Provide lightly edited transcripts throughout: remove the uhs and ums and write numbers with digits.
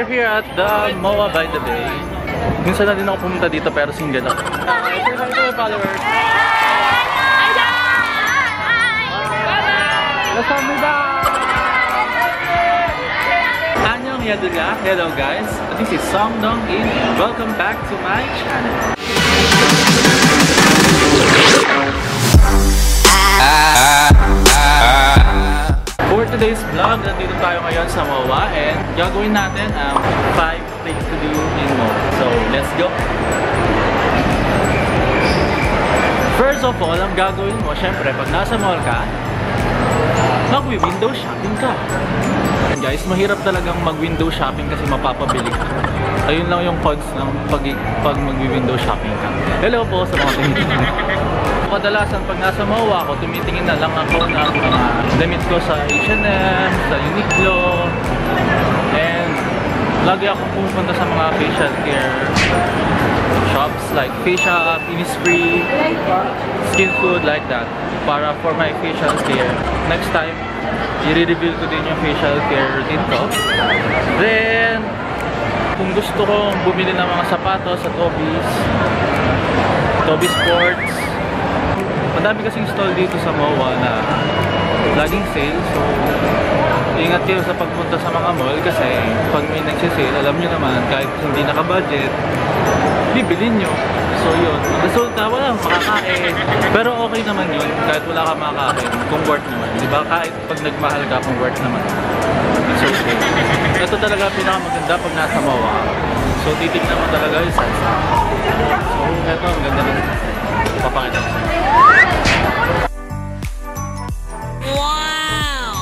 We're here at the MOA by the Bay. Minsan na din ako pumunta dito pero single ako. Say hi to my followers! Lasamida! Annyeong Yadulya! Hello guys! This is Song Dong In. Welcome back to my channel. For today's vlog, nandito tayo ngayon sa MOA and gagawin natin ang 5 things to do in MOA. So, let's go! First of all, ang gagawin mo, syempre, pag nasa mall ka, mag-window shopping ka. And guys, mahirap talagang mag-window shopping kasi mapapabili ka. Ayun lang yung cons ng pag mag-window shopping ka. Hello po sa mga tinitingin. Kadalasan pag nasa MOA ako, tumitingin na lang ako ng mga damit ko sa H&M, sa Uniqlo, and lagi ako pupunta sa mga facial care shops like Face Shop, Innisfree, Skin Food, like that, para for my facial care. Next time, i-reveal ko din yung facial care routine ko. Then, kung gusto kong bumili ng mga sapatos sa Toby's Sports, madami kasing stall dito sa MOA na laging sale, so ingat kayo sa pagpunta sa mga mall kasi pag may nagsisale, alam nyo naman, kahit hindi naka-budget, bibilin nyo. So yun, resulta, wala makakain. Pero okay naman yun, kahit wala ka makakain, kung worth naman. Diba? Kahit pag nagmahal ka, kung worth naman. It's okay. Ito talaga pinakamaganda pag nasa MOA. So titignan mo talaga yung size. So ito, ang ganda rin. Papakita ko sa'yo. Wow!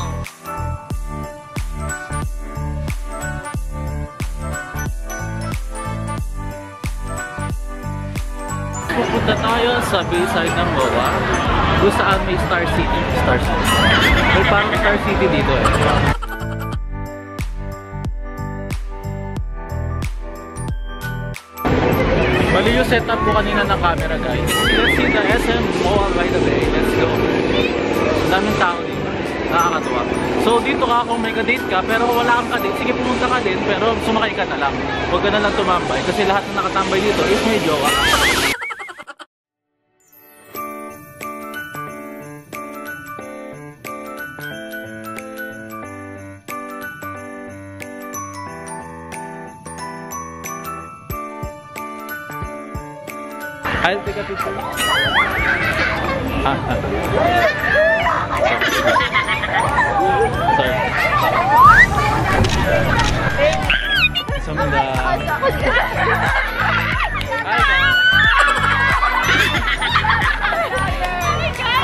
Pupunta tayo sa Bayside ng MOA kung saan may Star City. May parang Star City dito eh. Mali yung setup ko kanina ng camera guys. Let's see the SM MOA by the Bay. Let's go. Daming tao dito. Nakakatuwa. So dito ka kung may ka-date ka, pero kung wala kang ka-date, sige pumunta ka din, pero sumakay ka na lang. Huwag ka na lang tumambay kasi lahat na nakatambay dito is may jowa. I'll take a picture. Sorry. Samunda.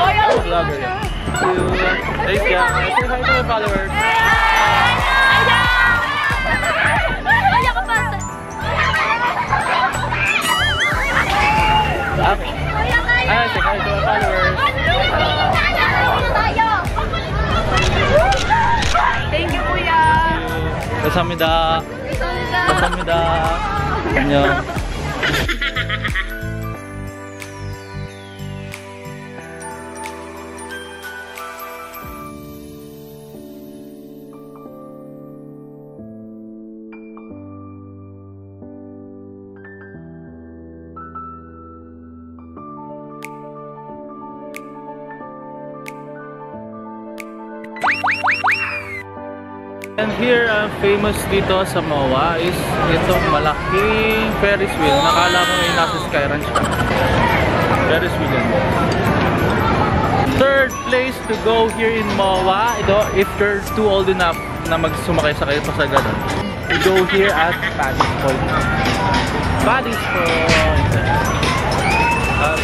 Hi guys. Vlogger. Thanks guys. Say hi to my followers. Okay. Ay, say hi to my followers. Thank you, kuya. Kasamida. Kasamida. Annyeong. And here, famous dito sa MOA is itong malaking Ferris wheel. Nakala mo ay nasa Sky Ranch ka. Ferris wheel yan. Third place to go here in MOA, ito, if you're too old enough na magsumakay sa kayo pa sa ganun, to go here at Paddy's Point. Paddy's Point. At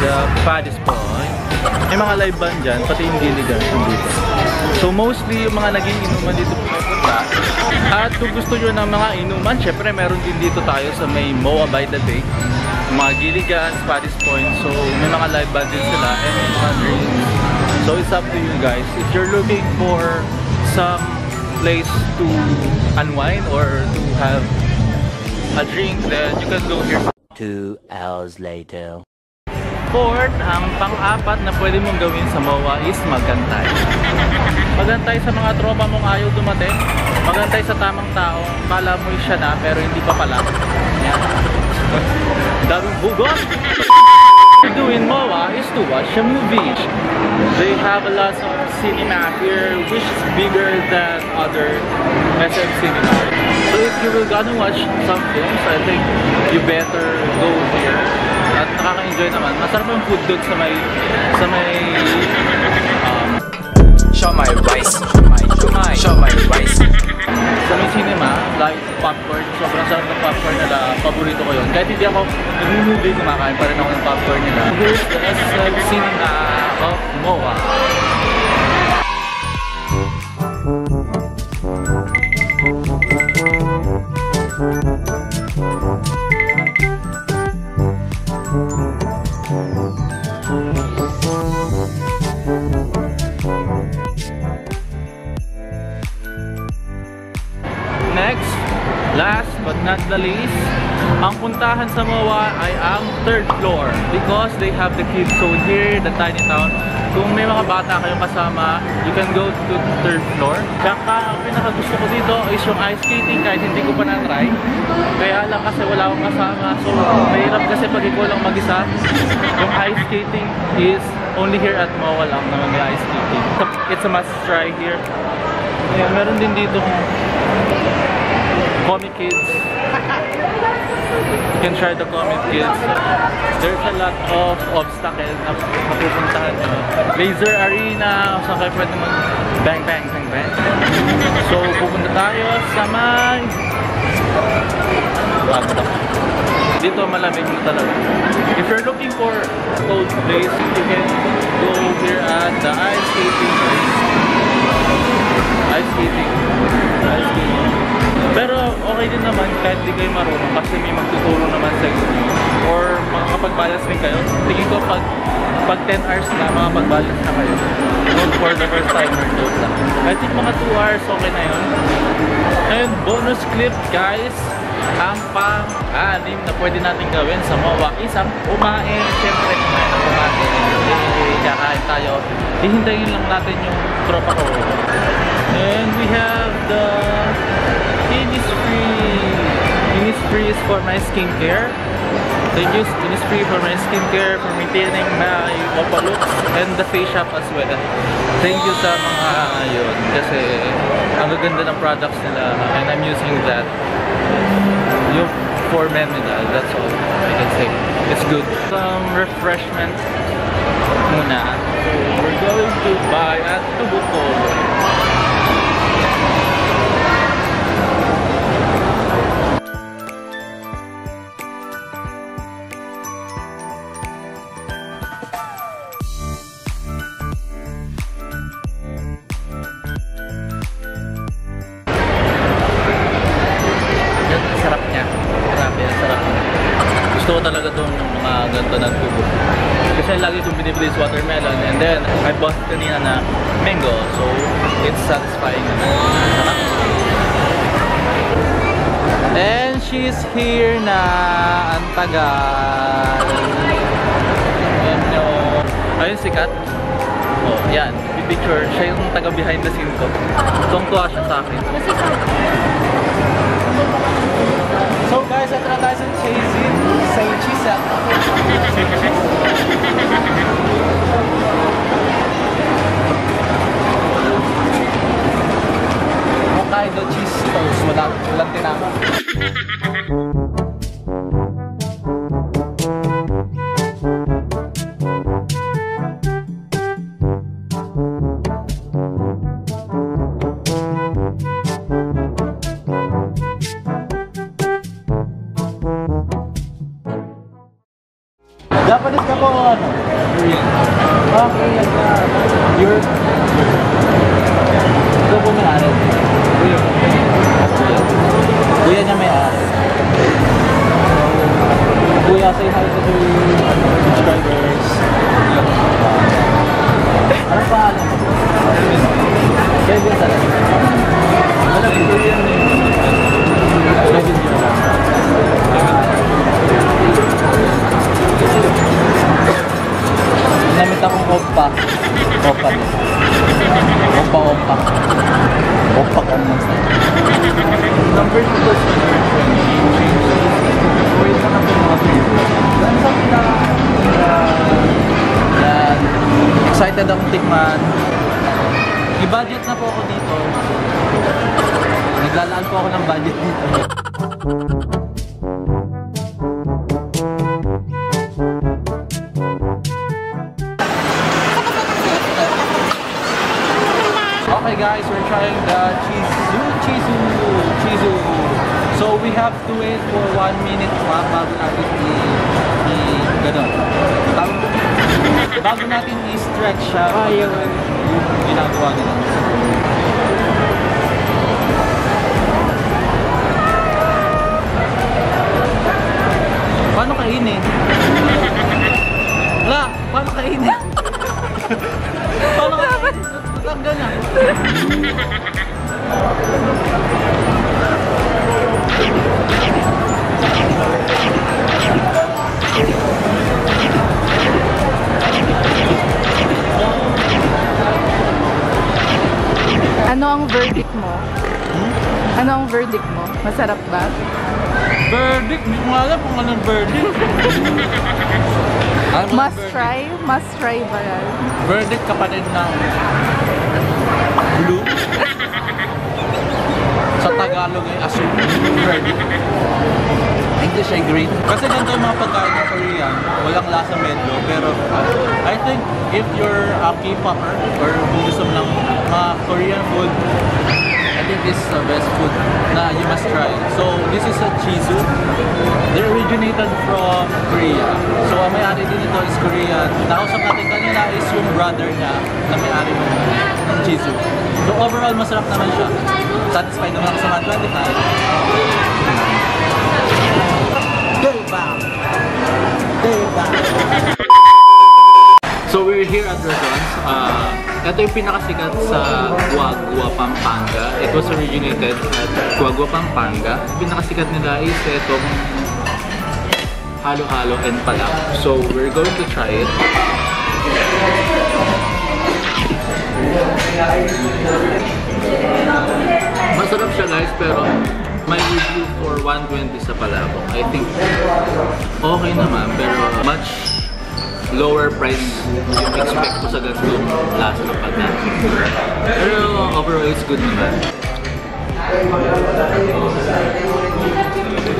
the Paddy's Point. May mga live band dyan, pati yung Gilligan dito. So mostly yung mga naging inuman dito pumunta. At kung gusto nyo ng mga inuman, syempre meron din dito tayo sa may MOA by the Bay. Mga Gilligan, Paddy's Point. So may mga live band din sila and may mga drinks. So it's up to you guys. If you're looking for some place to unwind or to have a drink, then you can go here. 2 hours later. Fourth, ang pang-apat na pwede mong gawin sa MOA is magantay. Magantay sa mga tropa mong ayaw dumating. Magantay sa tamang tao. Kala mo siya na, pero hindi pa pala. Yan. Daming bugot! What we do in MOA is to watch a movie. They have a lot of cinema here, which is bigger than other SM cinema. So if you will gonna watch some films, I think you better go here. At nakaka-enjoy naman. Masarap yung food doon sa may show my rice, show my rice. sa may cinema, like popcorn. Sobrang sarap ng popcorn nila. Paborito ko yun. Kahit hindi ako nag-movie, kumakain pa rin ako ng popcorn nila. Here's the SM Cinema of MOA. Next, last but not the least, ang puntahan sa MOA ay ang 3rd floor because they have the kids zone here, the tiny town. Kung may mga bata kayong kasama, you can go to 3rd floor. Tsaka ang pinakagusto ko dito is yung ice skating kahit hindi ko pa na-try. Kaya lang kasi wala akong kasama. So, mahirap kasi pag ikaw lang mag-isa. Yung ice skating is only here at MOA lang naman may ice skating. It's a must try here. Ayan, meron din dito Comic Kids. You can try the Comic Kids. There's a lot of obstacles na mapupuntahan nyo. Laser arena, saan kayo pwede mag bang bang bang bang. So pupunta tayo sa may dito malamig mo talaga. If you're looking for a cold place, you can go here at the ice skating place. Ice skating. Pero okay din naman kahit di kayo marunong kasi may magtuturo naman sa inyo. Or makakapag-balance din kayo. Tingin ko pag 10 hours na makapag-balance na kayo. Not for the first timer those na. I think mga 2 hours okay na yun. And bonus clip guys, ang pang-anim na pwede natin gawin sa MOA is ang kumain. Siyempre kumain na kumain. Kakain tayo. Hihintayin lang natin yung tropa ko. And we have the Innisfree is for my skincare. Thank you Innisfree for my skincare, for maintaining my MOPA looks and the face shop as well. Thank you sa mga yun kasi ang gaganda ng products nila and I'm using that. Yung for men nila, that's all I can say. It's good. Some refreshment muna. So we're going to buy at Tubukol. Gusto ko talaga itong mga ganito na tubo. Kasi lagi itong binibili is watermelon and then I bought kanina na mango. So it's satisfying naman. And she's here na. Ang tagal. Ayun si Kat. Oh, yan. Picture. Siya yung taga behind the scene ko. Tungtuwa siya sa akin. So guys, ito na tayo sa Chasing sa Chisel. Hokkaido cheese toast. Walang tinama. Japanese ka po o ano? Korean. Okay, yan na. You're... Ito po may-ari. Kuya. Kuya niya may-ari. Kuya, say hi to the subscribers. Ano pa alam? Kevin talaga. Ano yung Korean name? Kevin yun. Ginamit akong oppa. Oppa. Oppa. Oppa ka naman sa'yo. Yan. Excited akong tikman. I-budget na po ako dito. Naglalaan po ako ng budget dito. Okay guys, we're trying the chizu. So we have to wait for 1 minute bago natin ganon. Bago natin i-stretch siya. Yung ginagawa nila. Paano kainin? La, paano kainin? Paano kainin? Tanggal na. Ano ang verdict mo? Ano ang verdict mo? Masarap ba? Verdict? Hindi ko alam kung anong verdict. Must try? Must try ba yan? Verdict kapatid ng blue. Sa Tagalog ay assume. Verdict. English ay green. Kasi ganito yung mga pagkain ng Korean, walang lasa medyo. Pero I think if you're a K-popper or kung gusto mo ng mga Korean food, I think this is the best food na you must try. So this is a chizu. They originated from Korea. So ang may-ari din ito is Korean. Nakausap natin kanina is yung brother niya na may-ari ng chizu. So overall masarap naman siya. Satisfied naman ako sa mga 25. So we're here at Razon's. Ito yung pinakasikat sa Guagua, Pampanga. It was originated at Guagua, Pampanga. Pinakasikat nila is itong halo-halo and palak. So we're going to try it. Masarap siya guys, pero may review for 120 sa palabok. I think okay naman, pero much lower price yung expect ko sa ganitong lasa ng pagkain. Pero overall, it's good naman.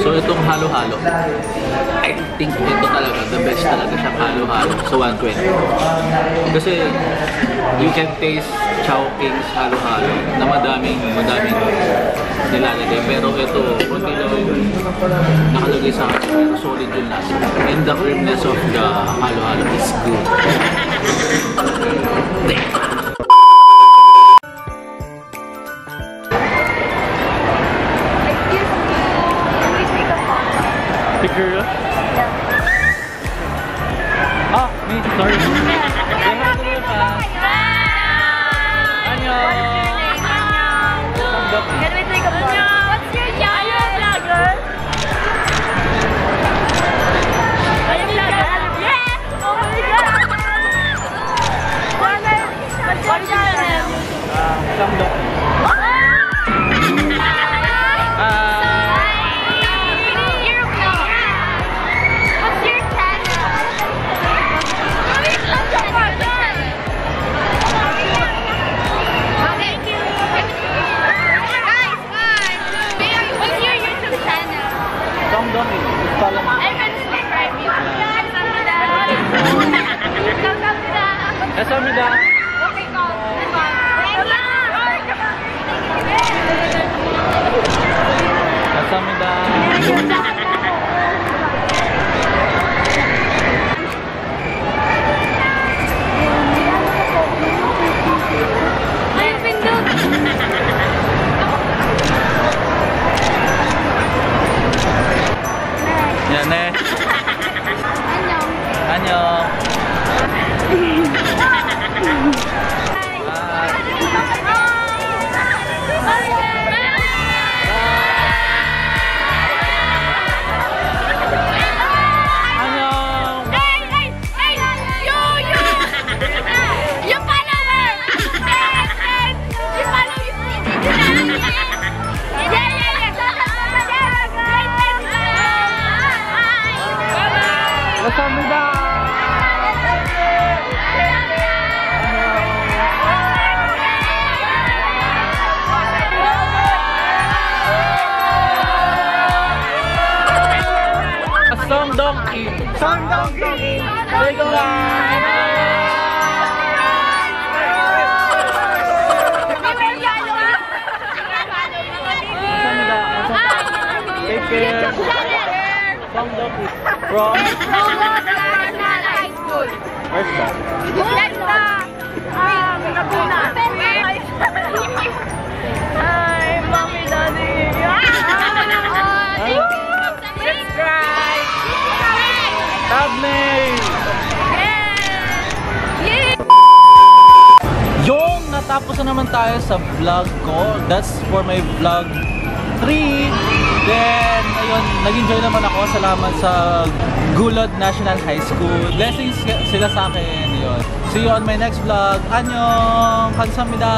So itong halo-halo, I think ito talaga, the best talaga siyang halo-halo sa 120. Kasi you can taste Chowking's halo-halo na madaming nilalagay. Pero ito, konti lang yung nakalagay sa akin. Pero solid yung lasa. And the creaminess of the halo-halo is good. Picture? Ah, me, sorry. Can we take a photo? What's your name? Are you a vlogger? Are you a vlogger? Yes! Oh my god! What's your name? Samdok. Okay. Sangdongki! Bye-bye! Take care! Sangdongki! From? High school. Where's that? Laguna. Hi, mommy, daddy. Subscribe. Thumbnail! Yung natapos na naman tayo sa vlog ko. That's for my vlog 3. Then, ayun, nag-enjoy naman ako. Salamat sa Gulod National High School. Blessings sila sa akin. Yun. See you on my next vlog. Annyeong! Kamsahamnida!